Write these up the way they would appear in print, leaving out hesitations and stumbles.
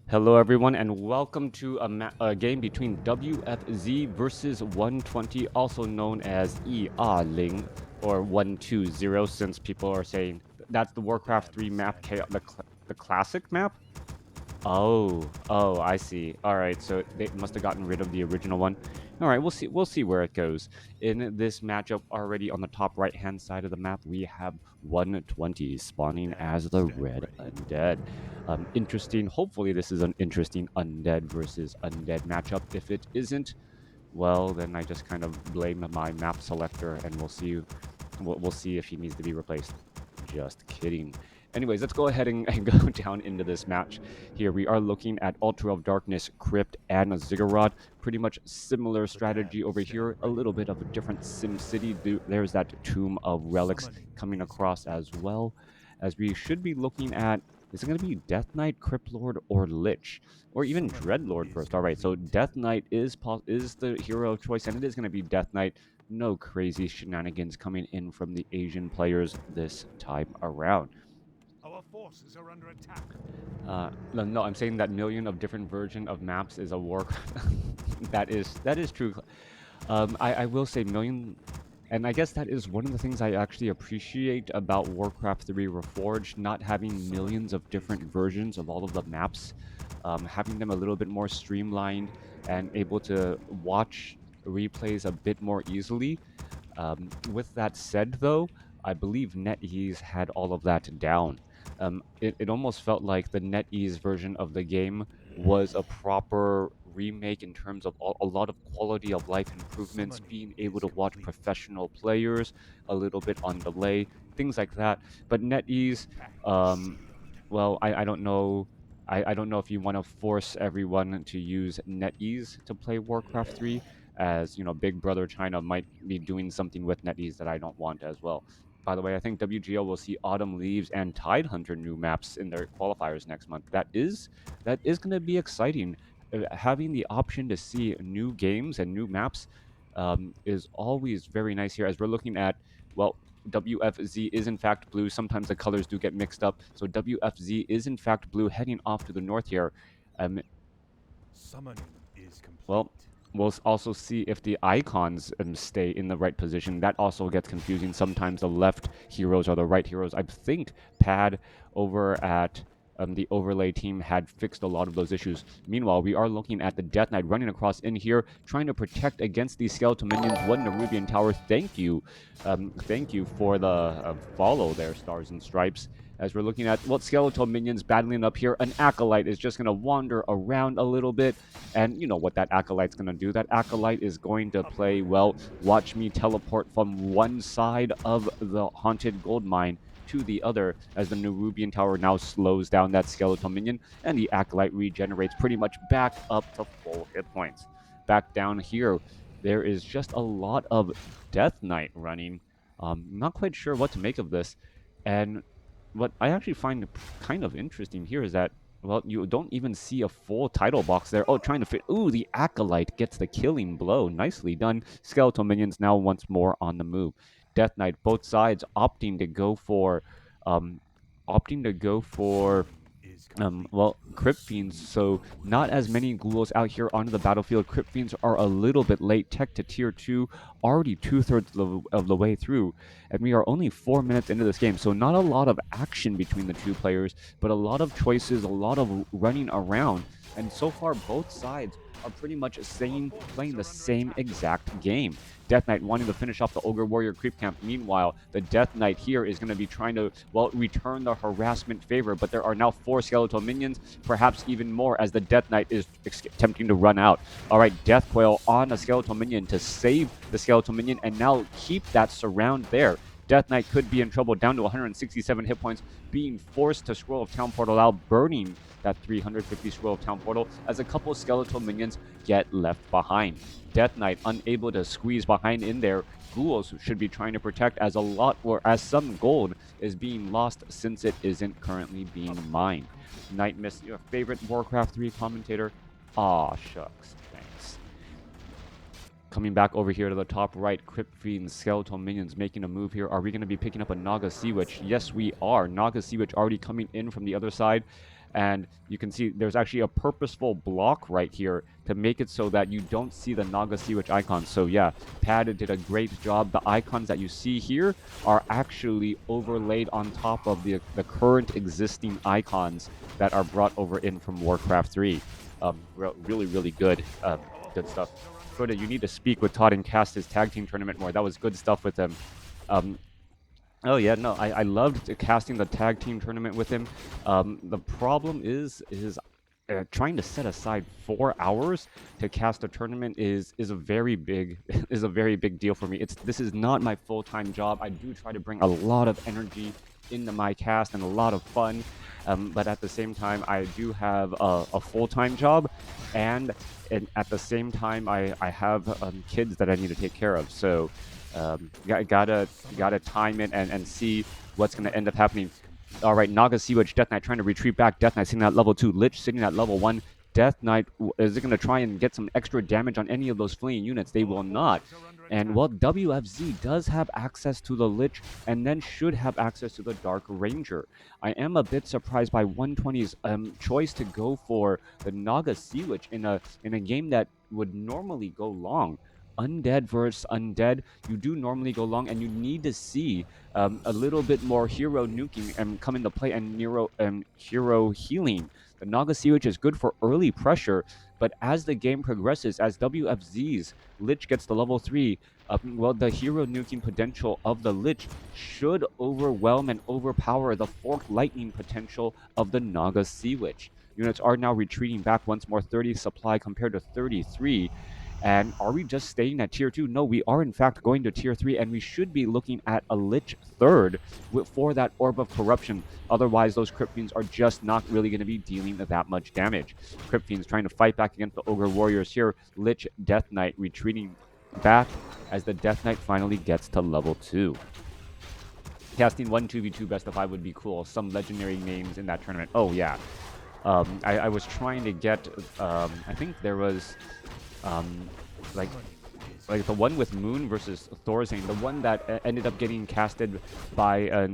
Hello, everyone, and welcome to a game between WFZ versus 120, also known as Ling or 120, since people are saying that's the WarCraft 3 map, the classic map. Oh, I see. All right, so they must have gotten rid of the original one. All right, we'll see where it goes. In this matchup, already on the top right-hand side of the map, we have 120 spawning as the red undead. Interesting. Hopefully, this is an interesting undead versus undead matchup. If it isn't, well, then I just kind of blame my map selector, and we'll see. We'll see if he needs to be replaced. Just kidding. Anyways, let's go ahead and go down into this match. Here we are looking at Altar of Darkness, Crypt, and a Ziggurat. Pretty much similar strategy over here. A little bit of a different Sim City. There's that Tomb of Relics coming across as well. As we should be looking at, is it going to be Death Knight, Crypt Lord, or Lich? Or even Dreadlord first. Alright, so Death Knight is the hero of choice, and it is going to be Death Knight. No crazy shenanigans coming in from the Asian players this time around. Our forces are under attack. No, I'm saying that million of different version of maps is a WarCraft. that is true. I will say million, and I guess that is one of the things I actually appreciate about Warcraft 3 Reforged, not having millions of different versions of all of the maps, having them a little bit more streamlined and able to watch replays a bit more easily. With that said, though, I believe NetEase had all of that down. It almost felt like the NetEase version of the game was a proper remake in terms of a lot of quality of life improvements, being able to watch professional players a little bit on delay, things like that. But NetEase, um, well, I don't know. I don't know if you want to force everyone to use NetEase to play Warcraft 3, as you know, Big Brother China might be doing something with NetEase that I don't want as well. By the way, I think WGL will see Autumn Leaves and Tidehunter new maps in their qualifiers next month. That is going to be exciting. Having the option to see new games and new maps is always very nice here. As we're looking at, well, WFZ is in fact blue. Sometimes the colors do get mixed up. So WFZ is in fact blue, heading off to the north here. Um, Summoning is complete. well, we'll also see if the icons stay in the right position. That also gets confusing. Sometimes the left heroes are the right heroes. I think Pad over at the overlay team had fixed a lot of those issues. Meanwhile, we are looking at the Death Knight running across in here, trying to protect against these skeletal minions. One Nerubian Tower. Thank you for the follow there, Stars and Stripes. As we're looking at what skeletal minions battling up here, an Acolyte is just going to wander around a little bit. And you know what that Acolyte's going to do. That Acolyte is going to play, well, watch me teleport from one side of the Haunted Gold Mine to the other, as the Nerubian Tower now slows down that skeletal minion, and the Acolyte regenerates pretty much back up to full hit points. Back down here, there is just a lot of Death Knight running. Not quite sure what to make of this. And what I actually find kind of interesting here is that, well, you don't even see a full title box there. Oh, trying to fit. Ooh, the Acolyte gets the killing blow. Nicely done. Skeletal minions now once more on the move. Death Knight, both sides opting to go for, um, opting to go for well, Crypt Fiends, so not as many ghouls out here onto the battlefield. Crypt Fiends are a little bit late. Tech to tier 2, already two-thirds of the way through, and we are only 4 minutes into this game, so not a lot of action between the two players, but a lot of choices, a lot of running around, and so far both sides are pretty much playing the same exact game. Death Knight wanting to finish off the Ogre Warrior creep camp. Meanwhile, the Death Knight here is going to be trying to, well, return the harassment favor, but there are now 4 skeletal minions, perhaps even more, as the Death Knight is attempting to run out. All right, Death Coil on a skeletal minion to save the skeletal minion and now keep that surround there. Death Knight could be in trouble, down to 167 hit points, being forced to Scroll of Town Portal out, burning that 350 Scroll of Town Portal as a couple skeletal minions get left behind. Death Knight unable to squeeze behind in there. Ghouls should be trying to protect, as some gold is being lost since it isn't currently being mined. Night Mist, your favorite Warcraft 3 commentator? Aw, shucks. Thanks. Coming back over here to the top right, Crypt Fiends, Skeletal Minions making a move here. Are we going to be picking up a Naga Sea Witch? Yes, we are. Naga Sea Witch already coming in from the other side, And you can see there's actually a purposeful block right here to make it so that you don't see the Naga Sea Witch icons. So yeah, Pad did a great job. The icons that you see here are actually overlaid on top of the current existing icons that are brought over in from Warcraft 3. Really, really good. Good stuff. Froda, you need to speak with Todd and cast his tag team tournament more. That was good stuff with him. Um, oh yeah, no, I loved casting the tag team tournament with him. The problem is trying to set aside 4 hours to cast a tournament is a very big is a very big deal for me. This is not my full-time job. I do try to bring a lot of energy into my cast and a lot of fun, but at the same time, I do have a full-time job, and at the same time, I have kids that I need to take care of. So gotta time it and see what's gonna end up happening. All right, Naga Sea Witch, Death Knight trying to retreat back. Death Knight sitting at level 2. Lich sitting at level 1. Death Knight, is it going to try and get some extra damage on any of those fleeing units? They will not. And well, WFZ does have access to the Lich and then should have access to the Dark Ranger. I am a bit surprised by 120's choice to go for the Naga Sea Witch in a game that would normally go long. Undead versus undead, you do normally go long, and you need to see a little bit more hero nuking come into play and hero healing. The Naga Sea Witch is good for early pressure, but as the game progresses, as WFZ's Lich gets to level 3, well, the hero nuking potential of the Lich should overwhelm and overpower the Forked Lightning potential of the Naga Sea Witch. Units are now retreating back once more, 30 supply compared to 33. And are we just staying at tier 2? No, we are in fact going to tier 3, and we should be looking at a Lich third for that Orb of Corruption. Otherwise, those Crypt Fiends are just not really going to be dealing that much damage. Crypt Fiends trying to fight back against the Ogre Warriors here. Lich Death Knight retreating back as the Death Knight finally gets to level 2. Casting 1 2v2 best of 5 would be cool. Some legendary names in that tournament. Oh, yeah. I was trying to get, I think there was... like the one with Moon versus Thorzane, the one that ended up getting casted by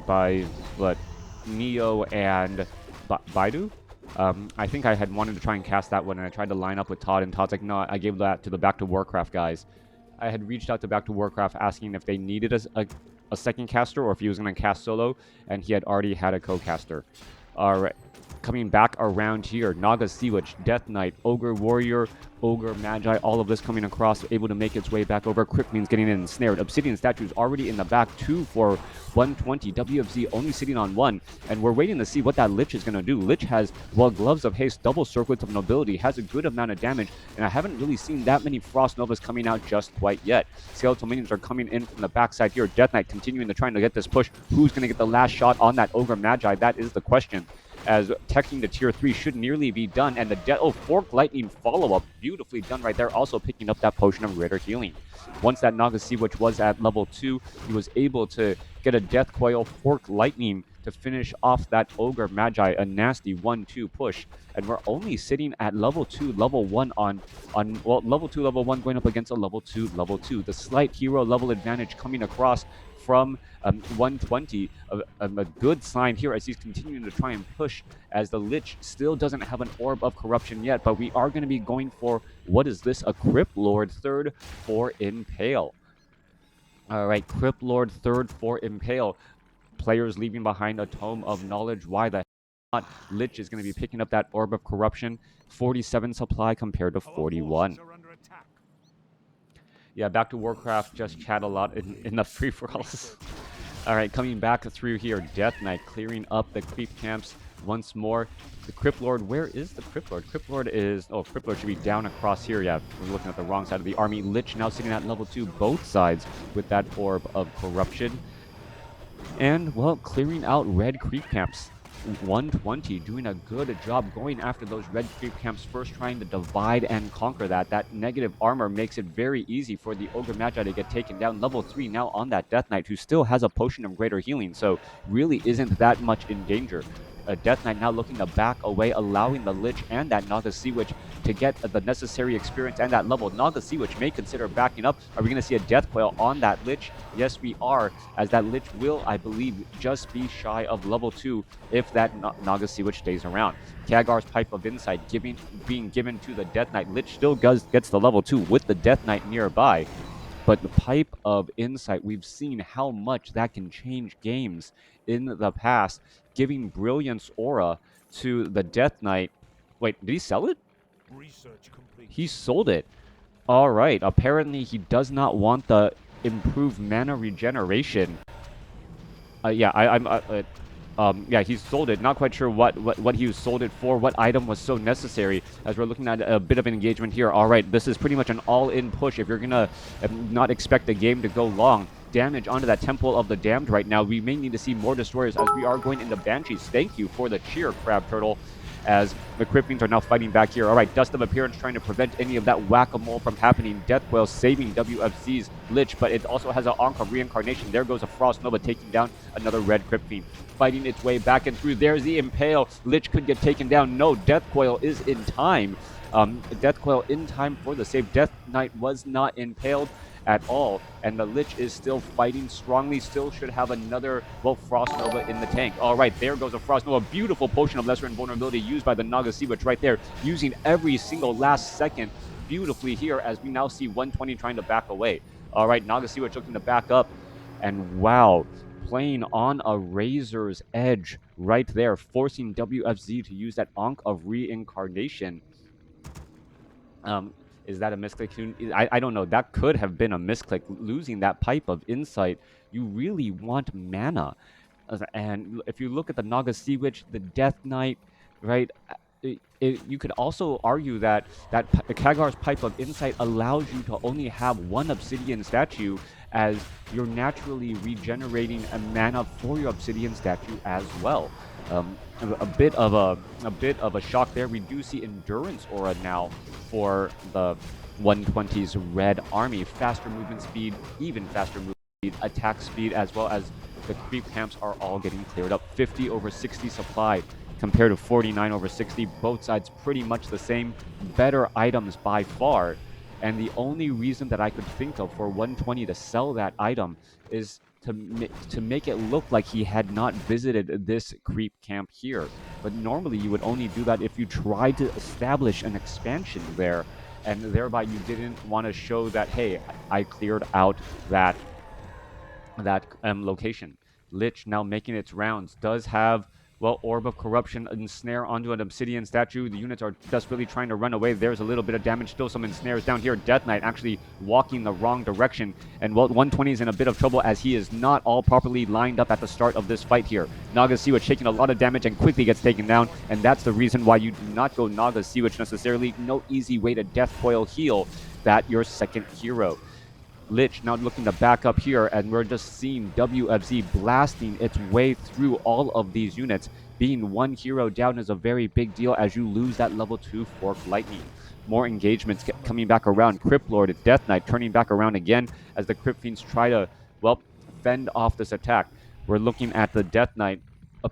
by what, Neo and Baidu. I think I had wanted to try and cast that one, and I tried to line up with Todd, and Todd's like, no, I gave that to the Back to WarCraft guys. I had reached out to Back to WarCraft asking if they needed a second caster or if he was going to cast solo, and he had already had a co-caster. All right. Coming back around here, Naga Sea Witch, Death Knight, Ogre Warrior, Ogre Magi, all of this coming across, able to make its way back over. Crypt Fiends getting ensnared. Obsidian Statues already in the back, 2 for 120. WFZ only sitting on 1, and we're waiting to see what that Lich is going to do. Lich has, well, Gloves of Haste, double Circlets of Nobility, has a good amount of damage, and I haven't really seen that many Frost Novas coming out just quite yet. Skeletal Minions are coming in from the backside here. Death Knight continuing to trying to get this push. Who's going to get the last shot on that Ogre Magi? That is the question, as teching to tier 3 should nearly be done, and the Forked Lightning follow-up, beautifully done right there, also picking up that Potion of Greater Healing. Once that Naga Sea Witch was at level 2, he was able to get a Death Coil Forked Lightning to finish off that Ogre Magi, a nasty 1-2 push, and we're only sitting at level 2, level 1 well, level 2, level 1 going up against a level 2, level 2. The slight hero level advantage coming across from 120, a good sign here as he's continuing to try and push, as the Lich still doesn't have an Orb of Corruption yet, but we are going to be going for, what is this, a Crypt Lord third for Impale. All right, Crypt Lord third for Impale. Players leaving behind a Tome of Knowledge. Why the not? Lich is going to be picking up that Orb of Corruption. 47 supply compared to 41. Yeah, Back to WarCraft, just chat a lot in the free-for-alls. All right, coming back through here, Death Knight clearing up the creep camps once more. The Crypt Lord, where is the Crypt Lord? Crypt Lord is, oh, Crypt Lord should be down across here. Yeah, we're looking at the wrong side of the army. Lich now sitting at level 2, both sides with that Orb of Corruption. And, well, clearing out red creep camps. 120 doing a good job going after those red creep camps first, trying to divide and conquer that. That negative armor makes it very easy for the Ogre Magi to get taken down. Level 3 now on that Death Knight, who still has a Potion of Greater Healing, so really isn't that much in danger. Death Knight now looking to back away, allowing the Lich and that Naga Sea Witch to get the necessary experience and that level. Naga Sea Witch may consider backing up. Are we going to see a Death Coil on that Lich? Yes, we are, as that Lich will, I believe, just be shy of level 2 if that Naga Sea Witch stays around. Kagar's Pipe of Insight being given to the Death Knight. Lich still gets the level 2 with the Death Knight nearby. But the Pipe of Insight, we've seen how much that can change games in the past, giving Brilliance Aura to the Death Knight. Wait, did he sell it? Research complete. He sold it. All right. Apparently, he does not want the improved mana regeneration. Yeah, he sold it. Not quite sure what he sold it for, what item was so necessary, as we're looking at a bit of an engagement here. All right, this is pretty much an all-in push if you're going to not expect the game to go long. Damage onto that Temple of the Damned right now. We may need to see more Destroyers as we are going into Banshees. Thank you for the cheer, Crab Turtle, as the Cryptfiends are now fighting back here. All right, Dust of Appearance trying to prevent any of that whack-a-mole from happening. Death Coil saving WFZ's Lich, but it also has an Ankh of Reincarnation. There goes a Frost Nova taking down another red Cryptfiend. Fighting its way back and through. There's the Impale. Lich could get taken down. No, Death Coil is in time. Death Coil in time for the save. Death Knight was not impaled at all, and the Lich is still fighting strongly, still should have another, well, Frost Nova in the tank. All right, there goes a Frost Nova. Beautiful Potion of Lesser Invulnerability used by the Naga Sea Witch right there, using every single last second beautifully here, as we now see 120 trying to back away. All right, Naga Sea Witch looking to back up, and wow, playing on a razor's edge right there, forcing WFZ to use that Ankh of Reincarnation. Is that a misclick? I don't know. That could have been a misclick. Losing that Pipe of Insight, you really want mana. And if you look at the Naga Sea Witch, the Death Knight, right? You could also argue that Kagar's Pipe of Insight allows you to only have one Obsidian statue, as you're naturally regenerating a mana for your Obsidian statue as well. A bit of a shock there. We do see Endurance Aura now for the 120's Red Army. Faster movement speed, even faster movement speed, attack speed, as well as the creep camps are all getting cleared up. 50 over 60 supply compared to 49 over 60. Both sides pretty much the same. Better items by far. And the only reason that I could think of for 120 to sell that item is to make it look like he had not visited this creep camp here. But normally you would only do that if you tried to establish an expansion there, and thereby you didn't want to show that, hey, I cleared out that location. Lich now making its rounds, does have, well, Orb of Corruption ensnare onto an Obsidian statue. The units are desperately trying to run away. There's a little bit of damage, still some ensnares down here. Death Knight actually walking the wrong direction, and well, 120 is in a bit of trouble as he is not all properly lined up at the start of this fight here. Naga Sea Witch taking a lot of damage and quickly gets taken down, and that's the reason why you do not go Naga Sea Witch necessarily. No easy way to Death Coil heal that your second hero. Lich now looking to back up here, and we're just seeing WFZ blasting its way through all of these units. Being one hero down is a very big deal as you lose that level 2 Fork Lightning. More engagements coming back around. Crypt Lord, Death Knight turning back around again as the Crypt Fiends try to, well, fend off this attack. We're looking at the Death Knight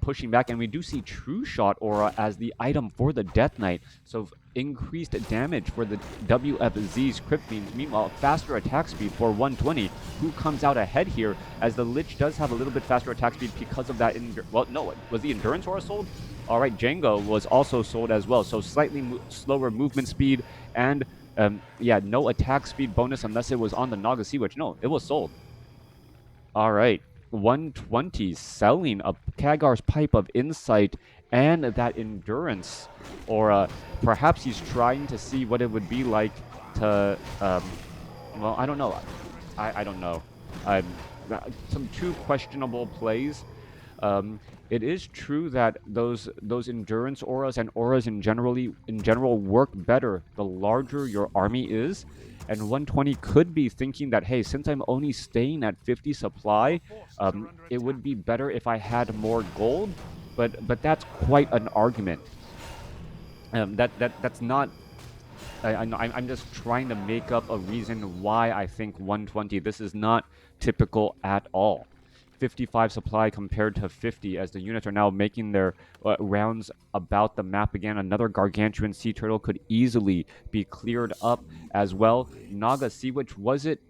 pushing back, and we do see True Shot Aura as the item for the Death Knight. So increased damage for the WFZ's Crypt Fiends. Meanwhile, faster attack speed for 120, who comes out ahead here, as the Lich does have a little bit faster attack speed because of that. Well, no, was the Endurance Aura sold? All right, Django was also sold as well. So slightly slower movement speed, and yeah, no attack speed bonus unless it was on the Naga Sea Witch. No, it was sold. All right. 120 selling a Kagar's Pipe of Insight and that Endurance, or perhaps he's trying to see what it would be like to, well, I don't know. I don't know. Some two questionable plays. It is true that those Endurance auras and auras in general work better the larger your army is. And 120 could be thinking that, hey, since I'm only staying at 50 supply, it would be better if I had more gold. But that's quite an argument. That's not. I'm just trying to make up a reason why I think 120. This is not typical at all. 55 supply compared to 50 as the units are now making their rounds about the map again. Another gargantuan sea turtle could easily be cleared up as well. Naga Sea Witch, was it?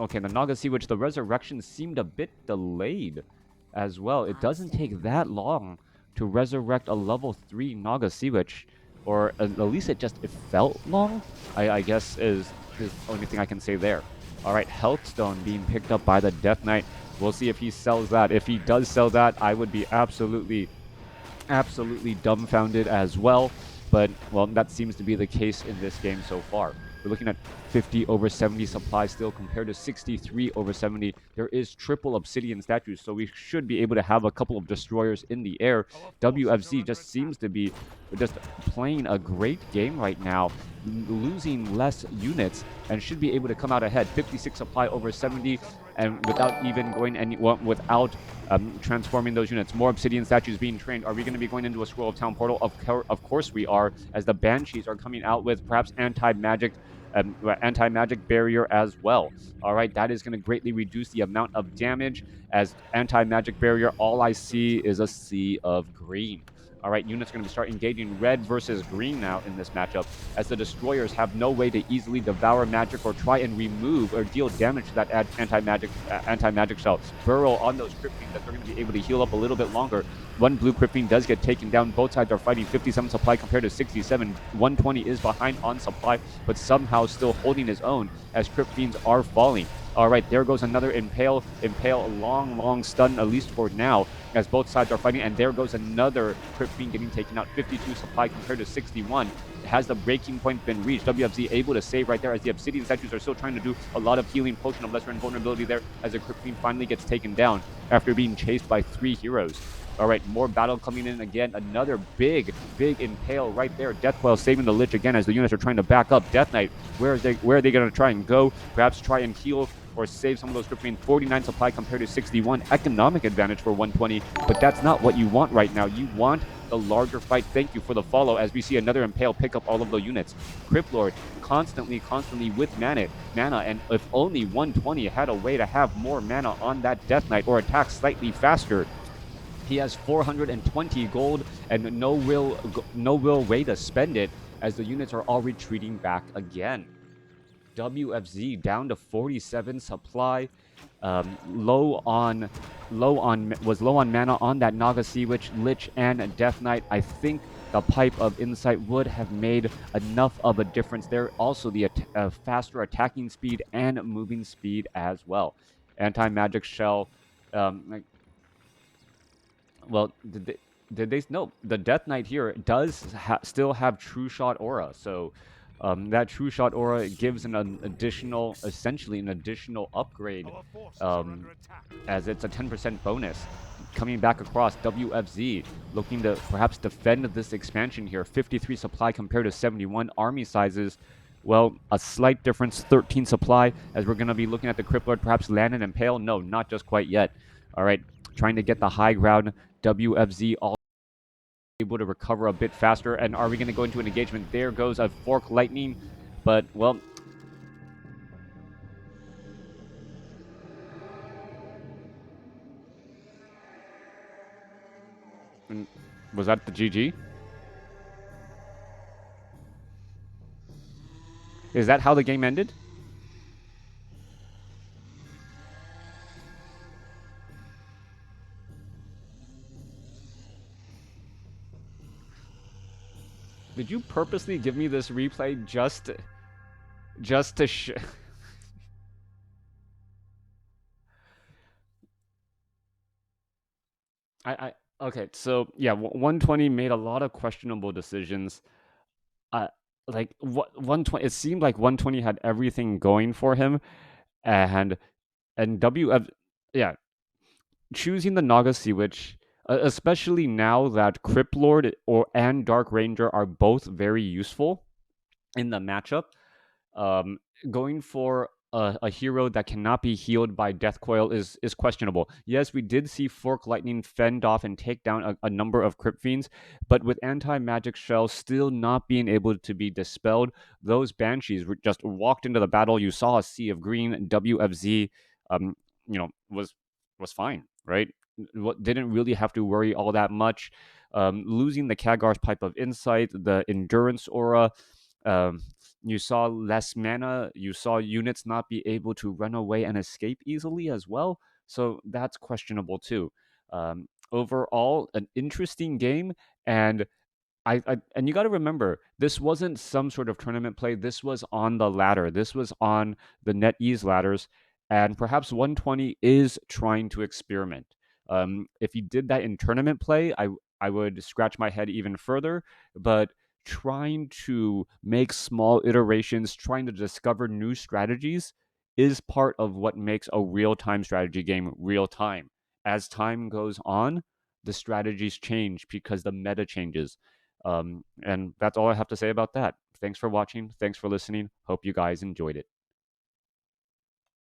Okay, the Naga Sea Witch, the resurrection seemed a bit delayed as well. It doesn't take that long to resurrect a level 3 Naga Sea Witch, or at least it felt long, I guess is the only thing I can say there. All right, Healthstone being picked up by the Death Knight. We'll see if he sells that. If he does sell that, I would be absolutely dumbfounded as well. But, well, that seems to be the case in this game so far. We're looking at 50 over 70 supply still compared to 63 over 70. There is triple obsidian statues, so we should be able to have a couple of destroyers in the air. WFZ just seems to be just playing a great game right now, losing less units, and should be able to come out ahead. 56 supply over 70, and without even going any, well, without transforming those units. More obsidian statues being trained. Are we going to be going into a Scroll of Town portal? Of course we are, as the Banshees are coming out with perhaps anti-magic barrier as well. All right, that is going to greatly reduce the amount of damage. As anti-magic barrier, all I see is a sea of green. All right, units are going to start engaging red versus green now in this matchup, as the destroyers have no way to easily devour magic or try and remove or deal damage to that anti-magic shell. Burrow on those crypt fiends that they're going to be able to heal up a little bit longer. One blue crypt fiend does get taken down. Both sides are fighting. 57 supply compared to 67. 120 is behind on supply, but somehow still holding his own as crypt fiends are falling. All right, there goes another Impale. Impale, a long stun, at least for now, as both sides are fighting. And there goes another Crypt Fiend getting taken out. 52 supply compared to 61. Has the breaking point been reached? WFZ able to save right there, as the Obsidian statues are still trying to do a lot of healing. Potion of Lesser Invulnerability there, as the Crypt Fiend finally gets taken down after being chased by 3 heroes. All right, more battle coming in again. Another big Impale right there. Death Coil saving the Lich again as the units are trying to back up. Death Knight, where are they going to try and go? Perhaps try and heal or save some of those Crypt Fiends. 49 supply compared to 61. Economic advantage for 120, but that's not what you want right now. You want the larger fight. Thank you for the follow, as we see another Impale pick up all of the units. Crypt Lord constantly with mana, and if only 120 had a way to have more mana on that Death Knight or attack slightly faster. He has 420 gold and no real way to spend it, as the units are all retreating back again. WFZ down to 47 supply, low on mana on that Naga Sea Witch, Lich, and Death Knight. I think the Pipe of Insight would have made enough of a difference there. Also, the faster attacking speed and moving speed as well. Anti-magic shell. Well, did they? No, the Death Knight here does still have True Shot aura, so that True Shot aura gives essentially an additional upgrade, as it's a 10% bonus. Coming back across, WFZ looking to perhaps defend this expansion here. 53 supply compared to 71. Army sizes, well, a slight difference, 13 supply, as we're going to be looking at the Crypt Lord perhaps land and impale. No, not just quite yet. All right, trying to get the high ground. WFZ all able to recover a bit faster. And are we going to go into an engagement? There goes a Fork Lightning, but, well, was that the GG? Is that how the game ended? Did you purposely give me this replay just to okay, so yeah, 120 made a lot of questionable decisions. Like what 120, it seemed like 120 had everything going for him, and WF, yeah, choosing the Naga Sea Witch, especially now that Crypt Lord and Dark Ranger are both very useful in the matchup. Going for a hero that cannot be healed by Death Coil is questionable. Yes, we did see Fork Lightning fend off and take down a number of Crypt Fiends, but with Anti-Magic Shell still not being able to be dispelled, those Banshees just walked into the battle. You saw a sea of green. WFZ, was fine. right? What didn't really have to worry all that much. Losing the Kagar's Pipe of Insight, the Endurance Aura, um, you saw less mana. You saw units not be able to run away and escape easily as well. So that's questionable too. Overall, an interesting game, and and you got to remember, this wasn't some sort of tournament play. This was on the ladder. This was on the NetEase ladders, and perhaps 120 is trying to experiment. If he did that in tournament play, I would scratch my head even further. But trying to make small iterations, trying to discover new strategies, is part of what makes a real time strategy game real time. As time goes on, the strategies change because the meta changes, and that's all I have to say about that. Thanks for watching. Thanks for listening. Hope you guys enjoyed it.